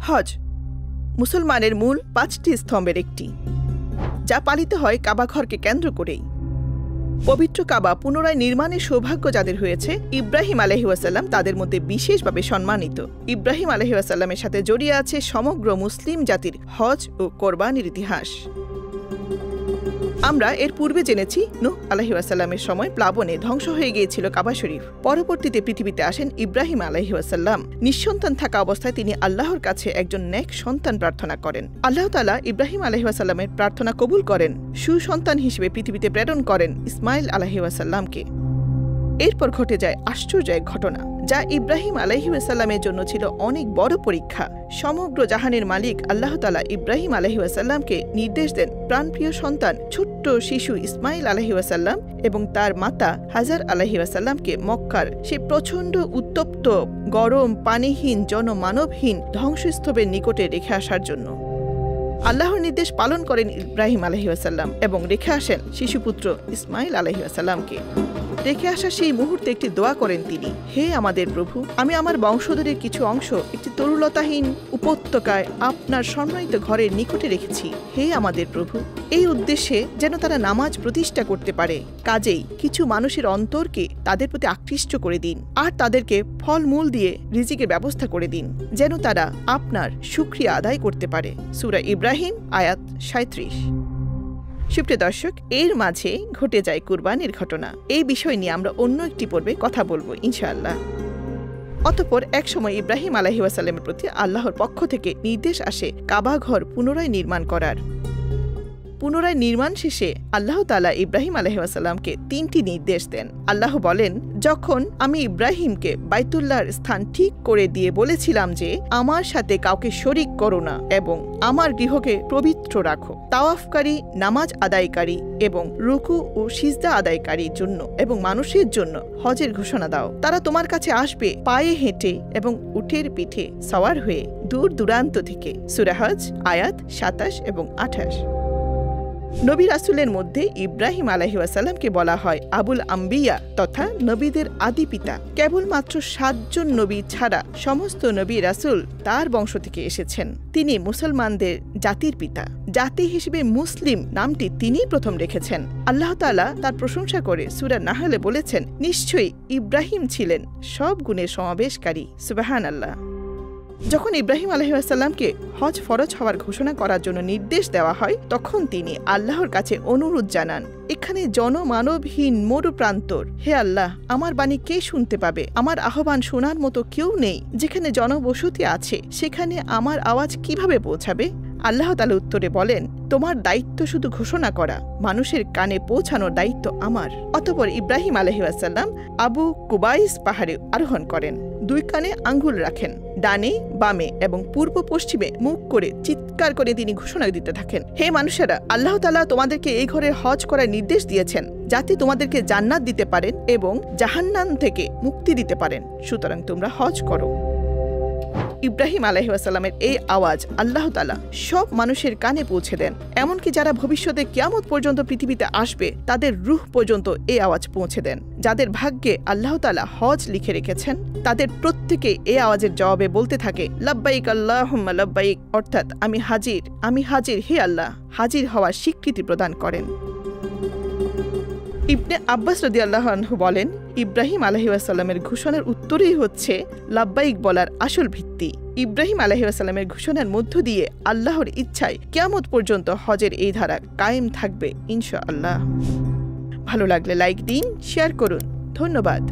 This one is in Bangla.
হজ মুসলমানের মূল ৫টি স্তম্ভের একটি, যা পালিত হয় কাবা ঘরকে কেন্দ্র করেই। পবিত্র কাবা পুনরায় নির্মাণের সৌভাগ্য যাদের হয়েছে, ইব্রাহিম আলাইহিস সালাম তাদের মধ্যে বিশেষভাবে সম্মানিত। ইব্রাহিম আলাইহিস সালামের সাথে জড়িয়ে আছে সমগ্র মুসলিম জাতির হজ ও কোরবানির ইতিহাস। আমরা এর পূর্বে জেনেছি নূহ আলাইহিস সালামের সময় প্লাবনে ধ্বংস হয়ে গিয়েছিল কাবা শরীফ। পরবর্তীতে পৃথিবীতে আসেন ইব্রাহিম আলাইহিস সালাম। নিঃসন্তান থাকা অবস্থায় তিনি আল্লাহর কাছে একজন নেক সন্তান প্রার্থনা করেন। আল্লাহ তাআলা ইব্রাহিম আলাইহিস সালামের প্রার্থনা কবুল করেন, সুসন্তান হিসেবে পৃথিবীতে প্রেরণ করেন ইসমাইল আলাইহিস সালামকে। এরপর ঘটে যায় আশ্চর্য এক ঘটনা, যা ইব্রাহিম আলাইহিস সালামের জন্য ছিল অনেক বড় পরীক্ষা। সমগ্র জাহানের মালিক আল্লাহ তাআলা ইব্রাহিম আলাইহিস সালামকে নির্দেশ দেন প্রাণপ্রিয় সন্তান ছোট্ট শিশু ইসমাইল আলাইহিস সালাম এবং তার মাতা হাজার আলাইহিস সালামকে মক্কার সে প্রচণ্ড উত্তপ্ত, গরম, পানিহীন, জনমানবহীন ধ্বংসস্তূপের নিকটে রেখে আসার জন্য। আল্লাহর নির্দেশ পালন করেন ইব্রাহিম আলাইহিস সালাম এবং রেখে আসেন শিশুপুত্র ইসমাইল আলাইহিস সালামকে। রেখে আসা সেই মুহূর্তে একটি দোয়া করেন তিনি, হে আমাদের প্রভু, আমি আমার বংশধরের কিছু অংশ একটি তরুলতাহীন উপত্যকায় আপনার সম্মানিত ঘরের নিকটে রেখেছি। হে আমাদের প্রভু, এই উদ্দেশ্যে যেন তারা নামাজ প্রতিষ্ঠা করতে পারে। কাজেই কিছু মানুষের অন্তরকে তাদের প্রতি আকৃষ্ট করে দিন, আর তাদেরকে ফলমূল দিয়ে রিজিকের ব্যবস্থা করে দিন, যেন তারা আপনার শুকরিয়া আদায় করতে পারে। সূরা ইব্রাহিম আয়াত ৩৭। সুপ্রিয় দর্শক, এর মাঝে ঘটে যায় কুরবানির ঘটনা। এই বিষয় নিয়ে আমরা অন্য একটি পর্বে কথা বলবো ইনশাআল্লাহ। অতঃপর এক সময় ইব্রাহিম আলাইহিস সালামের প্রতি আল্লাহর পক্ষ থেকে নির্দেশ আসে কাবা ঘর পুনরায় নির্মাণ করার। পুনরায় নির্মাণ শেষে আল্লাহ তাআলা ইব্রাহিম আলাইহিস সালামকে ৩টি নির্দেশ দেন। আল্লাহ বলেন, যখন আমি ইব্রাহিমকে বাইতুল্লাহর স্থান ঠিক করে দিয়ে বলেছিলাম যে আমার সাথে কাউকে শরিক করো না এবং আমার গৃহকে পবিত্র রাখো, তাওয়াফকারী, নামাজ আদায়কারী এবং রুকু ও সিজদা আদায়কারীর জন্য এবং মানুষের জন্য হজের ঘোষণা দাও। তারা তোমার কাছে আসবে পায়ে হেঁটে এবং উটের পিঠে সওয়ার হয়ে দূর দূরান্ত থেকে। সূরা হজ আয়াত ২৭ এবং ২৮। নবী রাসূলের মধ্যে ইব্রাহিম আলাইহিস সালামকে বলা হয় আবুল আম্বিয়া তথা নবীদের আদি পিতা। কেবলমাত্র ৭ জন নবী ছাড়া সমস্ত নবী রাসূল তার বংশ থেকে এসেছেন। তিনি মুসলমানদের জাতির পিতা। জাতি হিসেবে মুসলিম নামটি তিনিই প্রথম রেখেছেন। আল্লাহ তাআলা তার প্রশংসা করে সূরা নাহলে বলেছেন, নিশ্চয়ই ইব্রাহিম ছিলেন সব গুণের সমাবেশকারী। সুবহানাল্লাহ। যখন ইব্রাহিম আলাইহিস সালামকে হজ ফরজ হওয়ার ঘোষণা করার জন্য নির্দেশ দেওয়া হয়, তখন তিনি আল্লাহর কাছে অনুরোধ জানান, এখানে জনমানবহীন মরুপ্রান্তর, হে আল্লাহ, আমার বাণী কে শুনতে পাবে? আমার আহ্বান শোনার মতো কেউ নেই। যেখানে জনবসতি আছে সেখানে আমার আওয়াজ কিভাবে পৌঁছাবে? আল্লাহ তাআলা উত্তরে বলেন, তোমার দায়িত্ব শুধু ঘোষণা করা, মানুষের কানে পৌঁছানোর দায়িত্ব আমার। অতঃপর ইব্রাহিম আলাইহিস সালাম আবু কুবাইস পাহাড়ে আরোহণ করেন। 2 কানে আঙ্গুল রাখেন, ডানে বামে এবং পূর্ব পশ্চিমে মুখ করে চিৎকার করে তিনি ঘোষণা দিতে থাকেন, হে মানুষেরা, আল্লাহ তাআলা তোমাদেরকে এই ঘরে হজ করার নির্দেশ দিয়েছেন যাতে তোমাদেরকে জান্নাত দিতে পারেন এবং জাহান্নাম থেকে মুক্তি দিতে পারেন। সুতরাং তোমরা হজ করো। ইব্রাহিম আলাইহিস সালামের এই আওয়াজ আল্লাহ তাআলা সব মানুষের কানে পৌঁছে দেন। এমনকি যারা ভবিষ্যতে কিয়ামত পর্যন্ত পৃথিবীতে আসবে তাদের রূহ পর্যন্ত এই আওয়াজ পৌঁছে দেন। যাদের ভাগ্যে আল্লাহ তাআলা হজ লিখে রেখেছেন তাদের প্রত্যেকে এই আওয়াজের জবাবে বলতে থাকে, লাব্বাইক আল্লাহুম্মা লাব্বাইক, অর্থাৎ আমি হাজির, আমি হাজির, হে আল্লাহ। হাজির হওয়ার স্বীকৃতি প্রদান করেন। ইবনে আব্বাস রাদিয়াল্লাহু আনহু বলেন, ইব্রাহিম আলাইহিস সালামের ঘোষণার উত্তরই হচ্ছে লাব্বাইক বলার আসল ভিত্তি। ইব্রাহিম আলাইহিস সালামের ঘোষণার মধ্য দিয়ে আল্লাহর ইচ্ছায় কিয়ামত পর্যন্ত হজের এই ধারা কায়েম থাকবে ইনশাআল্লাহ। ভালো লাগলে লাইক দিন, শেয়ার করুন। ধন্যবাদ।